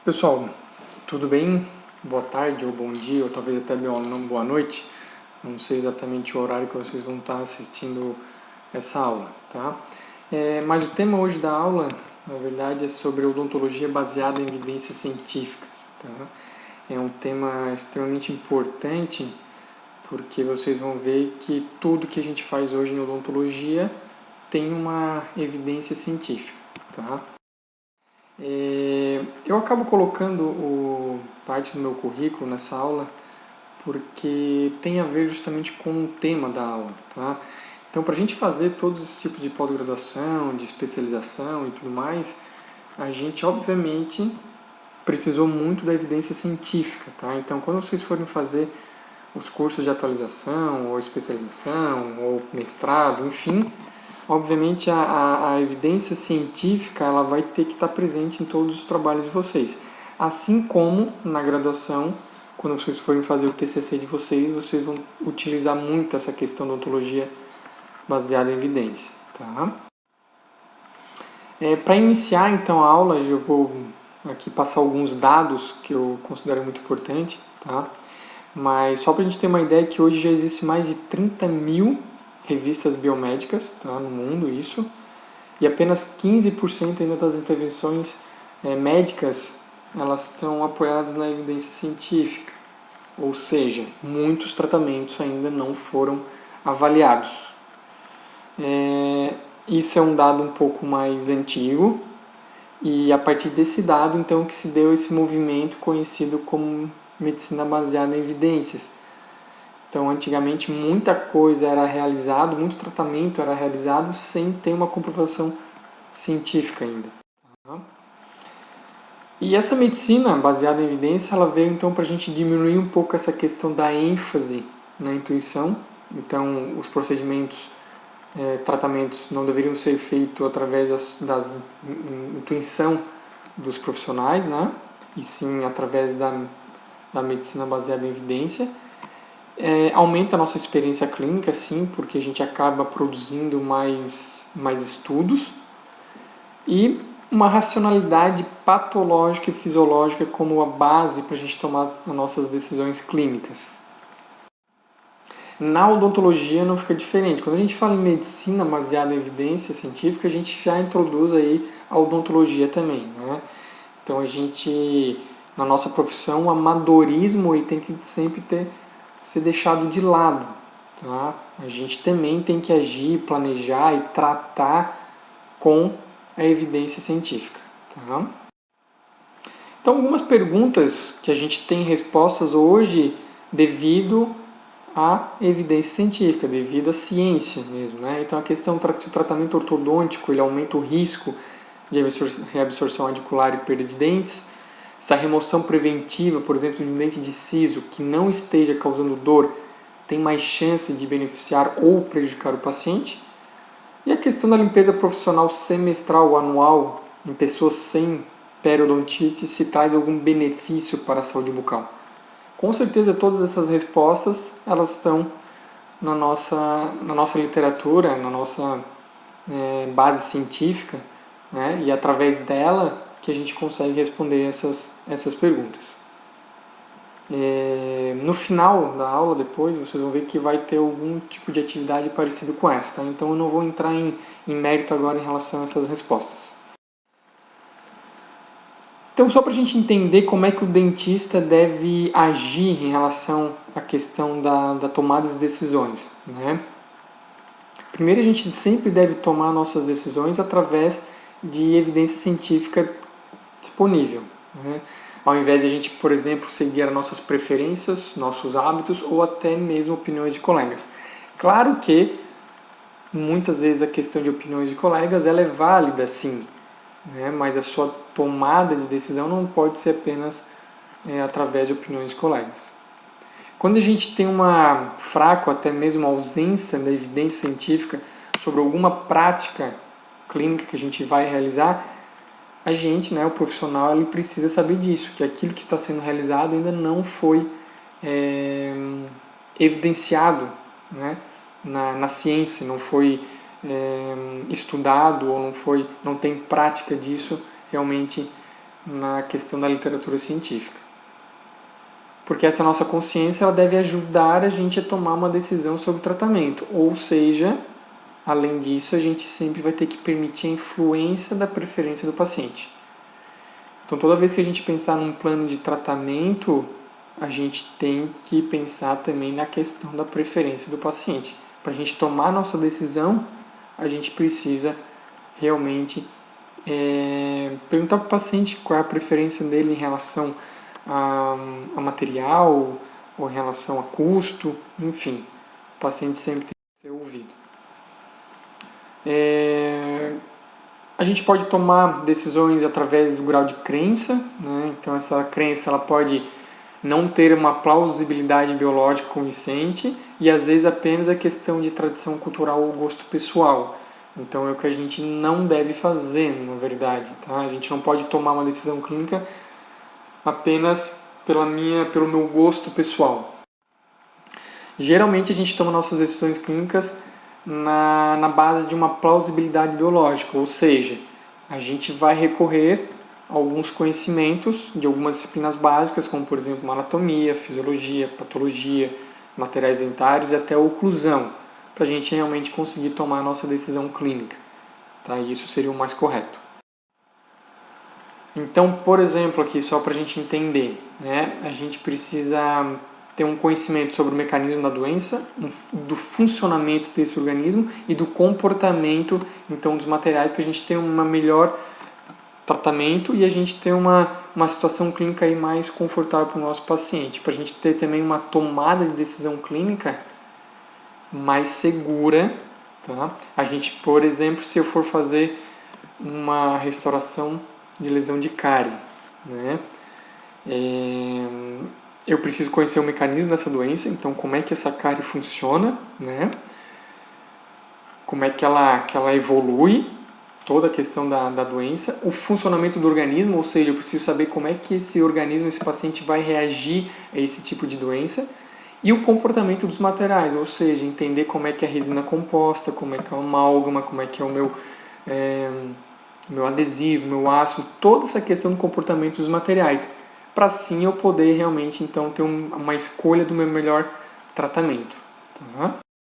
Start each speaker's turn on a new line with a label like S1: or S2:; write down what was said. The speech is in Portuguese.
S1: Pessoal, tudo bem? Boa tarde, ou bom dia, ou talvez até boa noite. Não sei exatamente o horário que vocês vão estar assistindo essa aula, tá? Mas o tema hoje da aula, na verdade, é sobre odontologia baseada em evidências científicas, tá? É um tema extremamente importante, porque vocês vão ver que tudo que a gente faz hoje em odontologia tem uma evidência científica, tá? Eu acabo colocando parte do meu currículo nessa aula porque tem a ver justamente com o tema da aula, tá? Então, para a gente fazer todos os tipos de pós-graduação, de especialização e tudo mais, a gente, obviamente, precisou muito da evidência científica, tá? Então, quando vocês forem fazer os cursos de atualização, ou especialização, ou mestrado, enfim, obviamente a evidência científica ela vai ter que estar presente em todos os trabalhos de vocês. Assim como na graduação, quando vocês forem fazer o TCC de vocês, vocês vão utilizar muito essa questão da ontologia baseada em evidência. Tá? Para iniciar então a aula, eu vou aqui passar alguns dados que eu considero muito importante, tá? Mas só para a gente ter uma ideia que hoje já existe mais de 30 mil revistas biomédicas, tá, no mundo, isso, e apenas 15% ainda das intervenções médicas elas estão apoiadas na evidência científica, ou seja, muitos tratamentos ainda não foram avaliados. Isso é um dado um pouco mais antigo, e a partir desse dado então que se deu esse movimento conhecido como medicina baseada em evidências. Então, antigamente, muita coisa era realizada, muito tratamento era realizado sem ter uma comprovação científica ainda. E essa medicina baseada em evidência, ela veio então para a gente diminuir um pouco essa questão da ênfase na intuição. Então, os procedimentos, tratamentos não deveriam ser feitos através da intuição dos profissionais, né? E sim através da medicina baseada em evidência. Aumenta a nossa experiência clínica, sim, porque a gente acaba produzindo mais estudos, e uma racionalidade patológica e fisiológica como a base para a gente tomar as nossas decisões clínicas. Na odontologia não fica diferente. Quando a gente fala em medicina baseada em evidência científica, a gente já introduz aí a odontologia também, né? Então a gente, na nossa profissão, o amadorismo ele tem que sempre ser deixado de lado. Tá? A gente também tem que agir, planejar e tratar com a evidência científica. Tá? Então, algumas perguntas que a gente tem respostas hoje devido à evidência científica, devido à ciência mesmo. Né? Então, a questão se o tratamento ortodôntico ele aumenta o risco de reabsorção radicular e perda de dentes, se a remoção preventiva, por exemplo, de um dente de siso que não esteja causando dor, tem mais chance de beneficiar ou prejudicar o paciente. E a questão da limpeza profissional semestral ou anual em pessoas sem periodontite, se traz algum benefício para a saúde bucal. Com certeza todas essas respostas elas estão na nossa literatura, na nossa base científica, né? E através dela que a gente consegue responder essas perguntas. No final da aula, depois, vocês vão ver que vai ter algum tipo de atividade parecido com essa, tá? Então eu não vou entrar em mérito agora em relação a essas respostas. Então, só para a gente entender como é que o dentista deve agir em relação à questão da tomada de decisões, né? Primeiro, a gente sempre deve tomar nossas decisões através de evidência científica disponível, né? Ao invés de a gente, por exemplo, seguir as nossas preferências, nossos hábitos ou até mesmo opiniões de colegas. Claro que muitas vezes a questão de opiniões de colegas ela é válida, sim, né? Mas a sua tomada de decisão não pode ser apenas através de opiniões de colegas. Quando a gente tem uma fraca ou até mesmo ausência da evidência científica sobre alguma prática clínica que a gente vai realizar, a gente, né, o profissional, ele precisa saber disso, que aquilo que está sendo realizado ainda não foi evidenciado, né, na ciência, não foi estudado ou não tem prática disso realmente na questão da literatura científica. Porque essa nossa consciência ela deve ajudar a gente a tomar uma decisão sobre o tratamento. Ou seja, além disso, a gente sempre vai ter que permitir a influência da preferência do paciente. Então, toda vez que a gente pensar num plano de tratamento, a gente tem que pensar também na questão da preferência do paciente. Para a gente tomar a nossa decisão, a gente precisa realmente perguntar para o paciente qual é a preferência dele em relação a material, ou em relação a custo, enfim. O paciente sempre tem que ser ouvido. A gente pode tomar decisões através do grau de crença, né? Então essa crença ela pode não ter uma plausibilidade biológica convincente e às vezes apenas a questão de tradição cultural ou gosto pessoal. Então é o que a gente não deve fazer, na verdade. Tá? A gente não pode tomar uma decisão clínica apenas pelo meu gosto pessoal. Geralmente a gente toma nossas decisões clínicas na base de uma plausibilidade biológica, ou seja, a gente vai recorrer a alguns conhecimentos de algumas disciplinas básicas, como por exemplo anatomia, fisiologia, patologia, materiais dentários e até oclusão, para a gente realmente conseguir tomar a nossa decisão clínica. Tá? E isso seria o mais correto. Então, por exemplo, aqui só para a gente entender, né, a gente precisa ter um conhecimento sobre o mecanismo da doença, do funcionamento desse organismo e do comportamento então dos materiais para a gente ter um melhor tratamento e a gente ter uma situação clínica aí mais confortável para o nosso paciente, para a gente ter também uma tomada de decisão clínica mais segura. Tá? A gente, por exemplo, se eu for fazer uma restauração de lesão de cárie, né? Eu preciso conhecer o mecanismo dessa doença, então como é que essa cárie funciona, né? Como é que ela evolui, toda a questão da doença, o funcionamento do organismo, ou seja, eu preciso saber como é que esse organismo, esse paciente vai reagir a esse tipo de doença, e o comportamento dos materiais, ou seja, entender como é que é a resina composta, como é que é o amálgama, como é que é o meu adesivo, meu ácido, toda essa questão do comportamento dos materiais, para assim eu poder realmente então ter uma escolha do meu melhor tratamento. Tá?